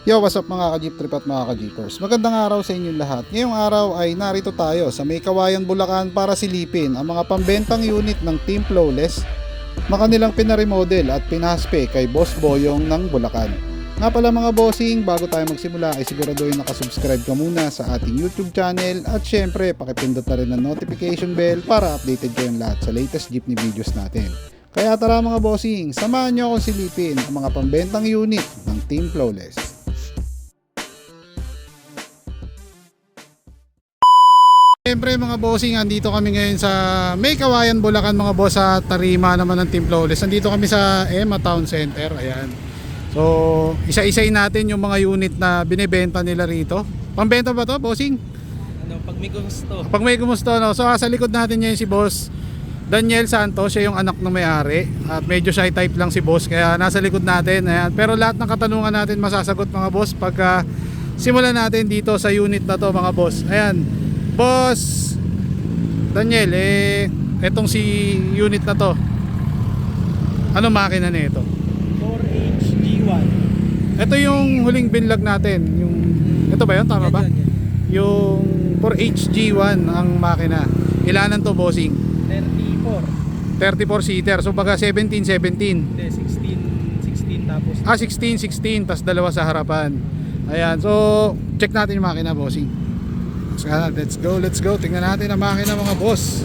Yo, what's up mga ka-jeep trip at mga ka-jeepers? Magandang araw sa inyong lahat. Ngayong araw ay narito tayo sa May Kawayan, Bulacan para silipin ang mga pambentang unit ng Team Flawless na kanilang pinaremodel at pinaspe kay Boss Boyong ng Bulacan. Nga pala mga bossing, bago tayo magsimula ay siguraduhin nakasubscribe ka muna sa ating YouTube channel at syempre pakipindot na rin ang notification bell para updated kayong lahat sa latest jeepney videos natin. Kaya tara mga bossing, samahan nyo akong silipin ang mga pambentang unit ng Team Flawless. Siyempre mga bossing, andito kami ngayon sa May Kawayan, Bulacan mga boss, sa tarima naman ng Team Flawless. Andito kami sa Emma Town Center, ayan. So, isa-isayin natin yung mga unit na binibenta nila rito. Pambenta ba to, bossing? Ano, pag may gusto. Pag may gusto, no? So, sa likod natin ngayon si Boss Daniel Santos, siya yung anak ng may-ari. At medyo shy type lang si Boss, kaya nasa likod natin, ayan. Pero lahat ng katanungan natin masasagot mga boss pagka simulan natin dito sa unit na to mga boss. Ayan. Boss Daniel, etong si unit na to, ano makina na ito? 4HG1. Ito yung huling binlog natin, yung ito ba yun? Tama ba? Yan. Yung 4HG1 ang makina. Ilanan to, bossing? 34. 34 seater, so baga 17 Hindi, 16 tapos. 16 tas dalawa sa harapan. Ayan, so check natin yung makina, bossing. Let's go. Tingnan natin ang makina mga boss.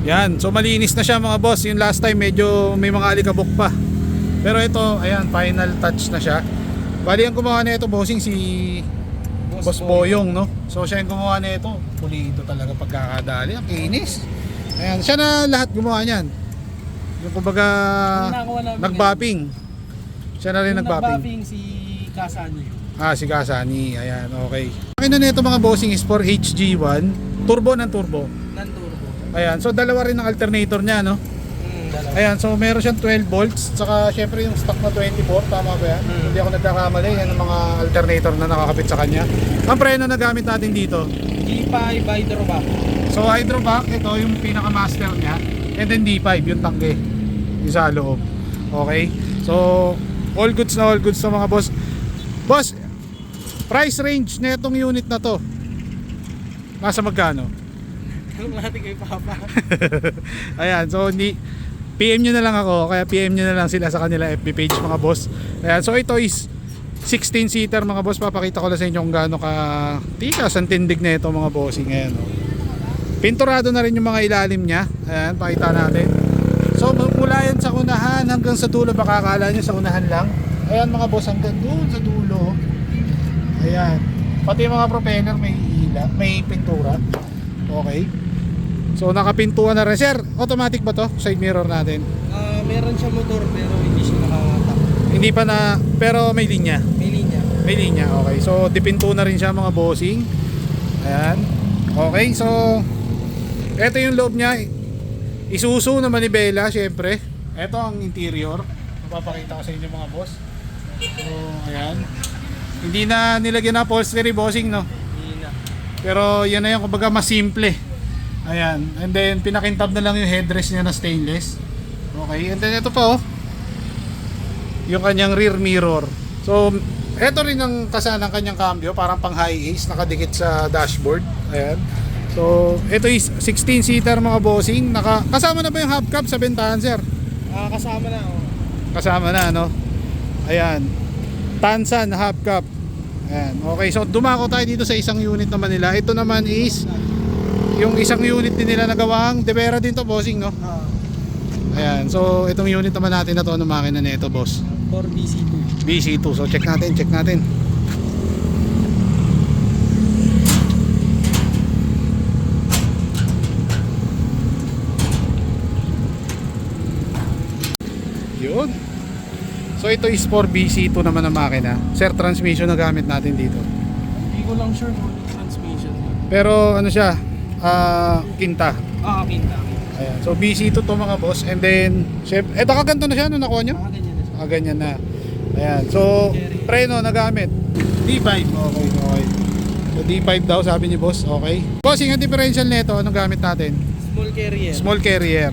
Yan, so malinis na siya mga boss. Yung last time medyo may mga alikabok pa. Pero ito, ayan, final touch na siya. Bali ang gumawa na ito, bossing, si Boss Boyong, no? So siya yung gumawa na ito. Pulido talaga pagkakadali. Ang kinis. Ayan, siya na lahat gumawa niyan. Yung kumbaga nagbapping. Siya na rin nagbapping. Si Kasani. Si Kasani, ayan, okay. Makina nito mga bossing is 4HG1, turbo ng turbo. Non-turbo. Ayan, so dalawa rin ang alternator niya, no? Dalawa. Ayan, so meron siyang 12 volts, saka syempre yung stock na 24, tama ba yan? Hindi ako nagkakamali, yan ang mga alternator na nakakapit sa kanya. Ang preno na gamit natin dito, D5 hydrovac. so hydrovac, ito yung pinaka-master niya, and then D5, yung tangke, yung sa loob. Okay, so all goods na mga boss. Boss, price range na itong unit na to, nasa magkano? Anong natin kay Papa? Ayan, so hindi, PM nyo na lang ako, kaya PM nyo na lang sila sa kanila FB page mga boss. Ayan, so ito is 16 seater mga boss. Papakita ko lang sa inyo kung gaano ka tikas ang tindig na ito mga bossing. Ayan, oh. Pinturado na rin yung mga ilalim nya. Ayan, pakita natin. So mula yan sa unahan hanggang sa dulo, baka akala nyo sa unahan lang. Ayan mga boss, hanggang doon sa dulo. Ayan, pati mga propeller may ila, may pintura. Okay, so nakapintuan na rin. Sir, automatic ba to? Side mirror natin? Meron siya motor pero hindi siya nakatak. Hindi pa na, pero may linya. May linya. Okay, so dipinto na rin siya mga bossing. Ayan. Okay, so eto yung loob niya. Isuzu na manibela, syempre. Eto ang interior. Papakita ko sa inyo mga boss. So, ayan. Hindi na nilagyan na upholstery, bossing, no? Hindi na. Pero yan na yung kumbaga mas simple. Ayan. And then pinakintab na lang yung headrest niya na stainless. Okay. And then ito pa, oh, yung kanyang rear mirror. So ito rin ang kasanang kanyang cambio, parang pang high ace, nakadikit sa dashboard. Ayan. So ito is 16 seater mga bossing. Kasama na ba yung hubcap sa bentahan, sir? Kasama na. Oh. Kasama na, no? Ayan, Tansan hubcap. Ayan, okay, so dumako tayo dito sa isang unit naman nila. Ito naman is yung isang unit din nila nagawang Devera din to, bossing, no? Ayan, so itong unit naman natin na to, ano makina na ito, boss? 4BC2. BC2, so check natin. Yun. So ito is 4BC2 naman ang makina. Sir, transmission na gamit natin dito. Hindi ko lang sure kung transmission. Pero ano siya, kinta. Kinta. Ayan. So BC2 to mga boss. And then, eto kaganto na siya, ano nakuha nyo? Ganyan na siya. Ganyan na. Ayan. So, preno na gamit. D5. Okay. So D5 daw sabi ni boss. Okay. Bossing, ang differential nito, anong gamit natin? Small carrier. Small carrier.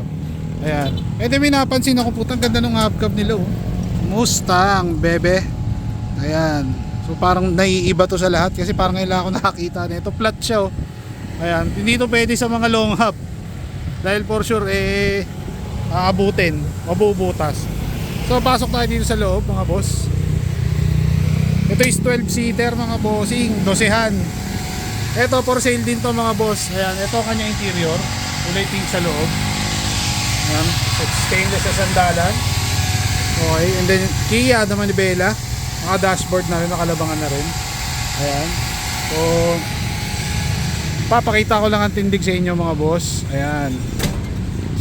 Ayan. Eh di may napansin ako, putang ganda ng hubcap nila oh. Mustang, bebe. Ayan. So parang naiiba to sa lahat kasi parang ngayon lang ako nakakita nito. Flat siya oh. Ayan. Hindi to pwede sa mga long hop. Dahil for sure aabutin, mabubutas. So pasok tayo dito sa loob mga boss. Ito is 12-seater mga bossing, 12han. Ito for sale din to mga boss. Ayan, ito kanya interior. Kulay pink sa loob. Ayan, stainless sa sandalan. Okay, and then Kia na manibela. Mga dashboard na rin, nakalabangan na rin. Ayan. So papakita ko lang ang tindig sa inyo mga boss. Ayan.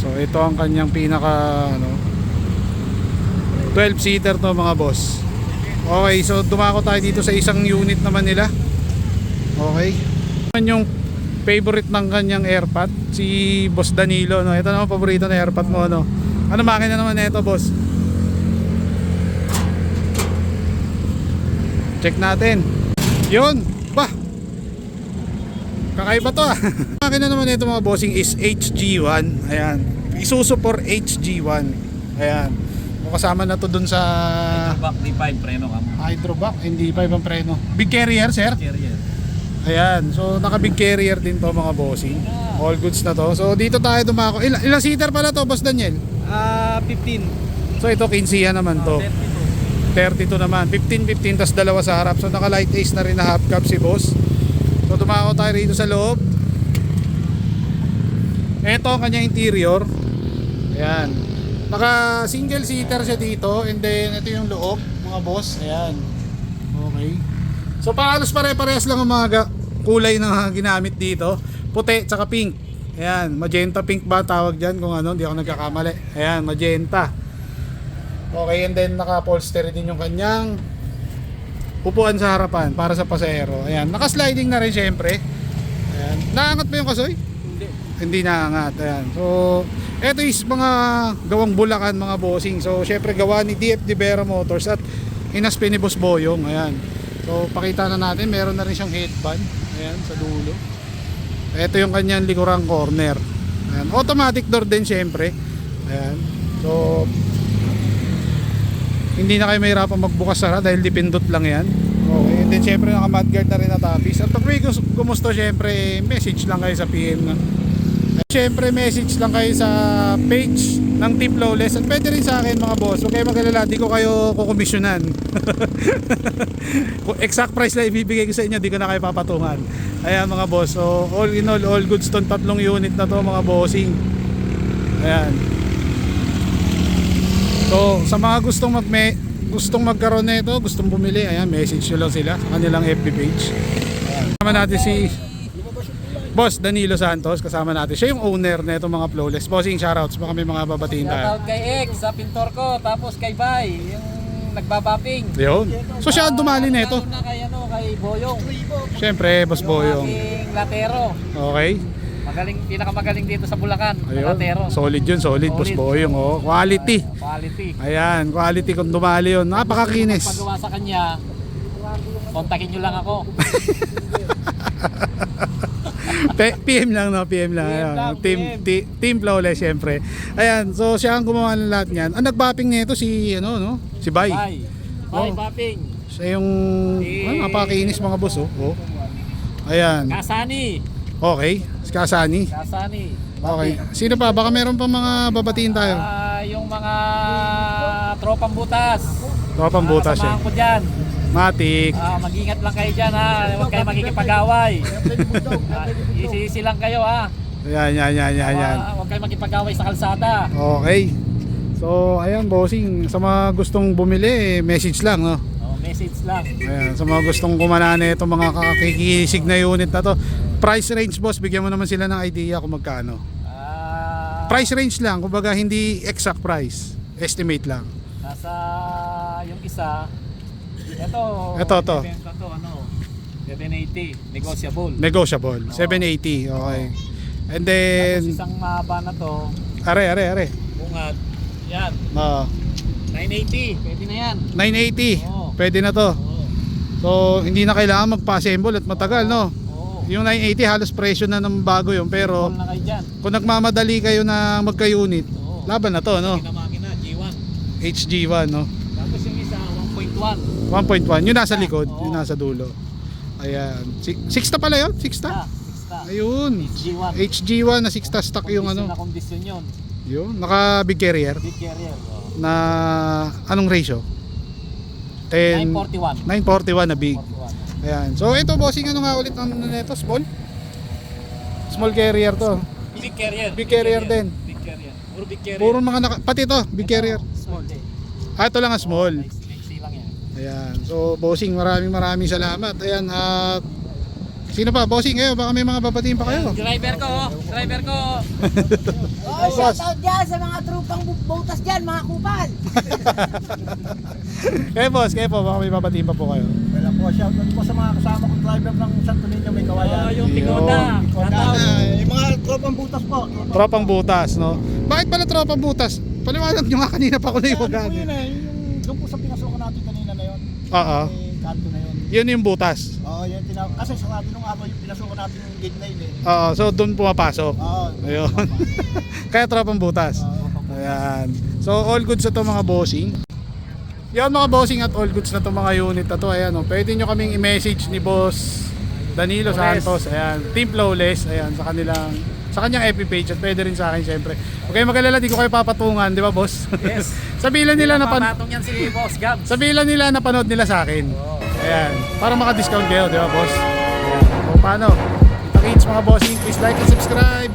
So ito ang kanyang pinaka 12-seater to mga boss. Okay, so dumako tayo dito sa isang unit naman nila. Okay. Yung favorite ng kanyang airpot, si Boss Danilo, no? Ito naman paborito na airpot mo, no? Ano makina naman ito, boss? Check natin. Yun, ba? Kakaiba to ah. Makina naman ito mga bossing is HG1. Ayan. Isuzu for HG1. Ayan. Kasama na to dun sa Hydrovac D5 preno ka mo. Hydrovac, hindi pa ibang preno. Big carrier, sir? Carrier. Ayan, so naka big carrier din to mga bossing. All goods na to. So dito tayo dumako. Ilang seater pala to, Boss Daniel? 15. So ito 15 naman to. 32 naman. 15 tas dalawa sa harap. So naka light ace na rin na half cab si boss. So dumako tayo rito sa loob. Ito ang kanyang interior. Ayan. Naka single seater siya dito, and then ito yung loob mga boss. Ayan. Okay. So halos pare-parehas lang ang mga kulay na ginamit dito. Puti tsaka pink. Ayan, magenta pink ba tawag diyan kung ano, hindi ako nagkakamali. Ayan, magenta. Okay, and then naka-upholstery din yung kanyang upuan sa harapan para sa pasahero. Ayan, naka-sliding na rin syempre. Ayan. Naangat ba yung kasoy? Hindi naangat. Ayan. So ito is mga gawang Bulacan mga bossing. So syempre gawa ni DF De Vera Motors at inaspi ni Boss Boyong. Ayan. So pakita na natin, meron na rin siyang headband. Ayan, sa dulo. Ito yung kanyang likurang corner. Ayan. Automatic door din syempre. Ayan. So hindi na kayo mahirapan magbukas sara dahil dipindot lang yan. Okay. And then syempre naka mudguard na rin na tapis. At pag may gumusto syempre message lang kayo sa PM na. Siyempre message lang kayo sa page ng Team Flawless at pwede rin sa akin mga boss. Huwag kayo mag-alala, di ko kayo kukomisyonan. Exact price lang ibibigay ko sa inyo, di ko na kayo papatungan. Ayan mga boss, so all in all goods tong 3 unit na to mga bossing. Ayan. So sa mga gustong magkaroon nito, gustong bumili, ayan, message nyo lang sila sa kanilang FB page. Ayan. Kasama natin si Boss Danilo Santos, kasama natin. Siya yung owner na itong mga Flawless. Bossing, shoutouts. Baka may mga babatiin tayo. Shoutout kay X sa pintor ko, tapos kay Bay, yung nagbabapping. Yun. So siya ang dumali na ito. Na kay Boyong. Siyempre, Boss Boyong. Aking latero. Okay. Magaling, pinakamagaling dito sa Bulacan. Ayun. Latero. Solid yun, solid. Boss Boyong. Oh. Quality. Quality. Ayan, quality kung dumali yun. Napakakinis. Paggawa sa kanya, kontakin nyo lang ako. PM lang, no? PM lang. PM Ayan. lang, Team Flawless, syempre. Ayan, so siya ang gumawa ng lahat niyan. Ang nagbapping nito si, si Bay. Bay. Bay, bapping. Siya yung, napakakinis mga boss, oh. Oh. Ayan. Kasani. Okay, si Kasani. Kasani. Okay. Sino pa? Baka meron pa mga babatiin tayo. Yung mga tropang butas. Tropang butas siya. Samahan ko dyan. Matik. Mag-ingat lang kayo dyan ha. Huwag kayo makikipag-away. Isi-isi lang kayo ha. Yan. Huwag kayo makipag-away sa kalsada. Okay. So, ayan bossing. Sa mga gustong bumili, message lang, no? Message lang. Ayan, sa mga gustong kumanane itong mga kakikisig na unit na to. Price range boss, bigyan mo naman sila ng idea kung magkano. Price range lang, kumbaga hindi exact price. Estimate lang. Nasa yung isa, ito. To. Ibenta to, 780, negotiable. Negotiable, 780, okay. And then, Tapos isang mahaba na to, are. bungad, yan, 980, pwede na yan. 980, Oo. pwede na to. Oo. So, hindi na kailangan magpa-assemble at matagal, no? Oo. Yung 980 halos presyo na ng bago yun, pero Call na kayo dyan. kung nagmamadali kayo na magka-unit, Oo. laban na to, no? Na makina, G1. HG1, no? Tapos yung isa, 1.1. 1.1, yung nasa likod, Oo. yung nasa dulo. Ayan. Sixta pala yun? Sixta? Ayun. G1. HG1 na sixta stock yung Kondisyon ano. na kondisyon yun. Yun, naka big carrier Big carrier. na anong ratio? 10 941. 941 na big. 41. Ayan. So ito bossing, ano nga ulit ang neto? Small? Small carrier to. Big carrier. Big carrier din. Big carrier. Puro big carrier. Puro mga pati to, big carrier. Small. Ah, ito lang ang small. Easy lang yan. Ayan. So bossing, maraming salamat. Ayan, at sino pa? Bossing kayo, baka may mga babatiin pa kayo. Driver ko. Driver ko. Oh, shout out dyan sa mga trupang botas dyan, mga kupal. Kayo po, baka may babatiin pa po kayo. Wala po, shout out po sa mga kasama kong driver ng Santo Niño, may kawayan. Oh, yung Tigoda. Yung mga tropang butas po. Tropang butas, no? Bakit pala tropang butas? Paliwanag nyo nga kanina pa ako na yung Ano po magani. yun eh, yung doon po sa pinasukan natin kanina na yun. Oo. Kanto na yun. Yun yung butas. Oo, yun kasi sarado nung araw yung pinasukan natin yung gate na yun eh. Oo, so doon pumapasok. Oo. Ayun. Kaya tropang butas. Ayan. So all goods na to mga bossing. Yan mga bossing, at all goods na to mga unit na to. Ayan, oh. Pwede nyo kaming i-message ni Boss Danilo Flawless. Santos. Ayan, Team Flawless. Ayan, sa kanyang FB page, at pwede rin sa akin syempre. Okay, mag-alala, di ko kayo papatungan, di ba boss? Yes. Sabihan nila na Papatong yan si Boss Gabs. sabihan nila napanood nila sa akin. Oo. Ayan, para maka-discount kayo, di ba boss? Ayan. O paano? Kita-kits mga bossing, please like and subscribe.